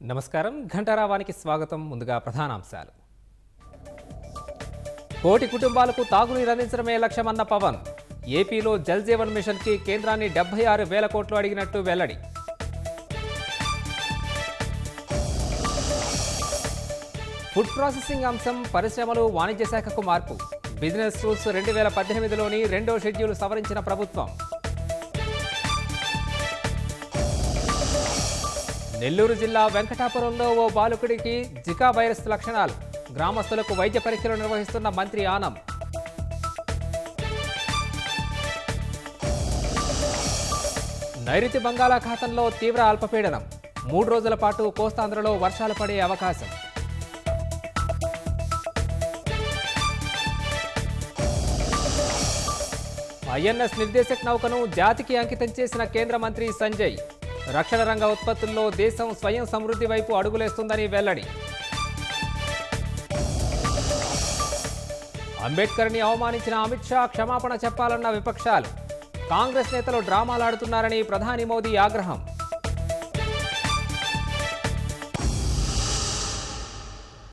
నమస్కారం ఘంటారావానికి స్వాగతం. ముందుగా ప్రధానాంశాలు. కోటి కుటుంబాలకు తాగునీరు అందించడమే లక్ష్యమన్న పవన్. ఏపీలో జల్ జీవన్ మిషన్కి కేంద్రాన్ని 76,000 కోట్లు అడిగినట్టు వెల్లడి. ఫుడ్ ప్రాసెసింగ్ అంశం పరిశ్రమలు వాణిజ్య శాఖకు మార్పు. బిజినెస్ రూల్స్ 2018లోని రెండో షెడ్యూల్ సవరించిన ప్రభుత్వం. నెల్లూరు జిల్లా వెంకటాపురంలో ఓ బాలుకుడికి జికా వైరస్ లక్షణాలు. గ్రామస్తులకు వైద్య పరీక్షలు నిర్వహిస్తున్న మంత్రి ఆనం. నైరుతి బంగాళాఖాతంలో తీవ్ర అల్పపీడనం. 3 రోజుల పాటు కోస్తాంధ్రలో వర్షాలు పడే అవకాశం. ఐఎన్ఎస్ నిర్దేశక్ నౌకను జాతికి అంకితం చేసిన కేంద్ర మంత్రి సంజయ్. రక్షణ రంగ ఉత్పత్తుల్లో దేశం స్వయం సమృద్ధి వైపు అడుగులేస్తుందని వెల్లడి. అంబేద్కర్ని అవమానించిన అమిత్ షా క్షమాపణ చెప్పాలన్న విపక్షాలు. కాంగ్రెస్ నేతలు డ్రామాలాడుతున్నారని ప్రధాని మోదీ ఆగ్రహం.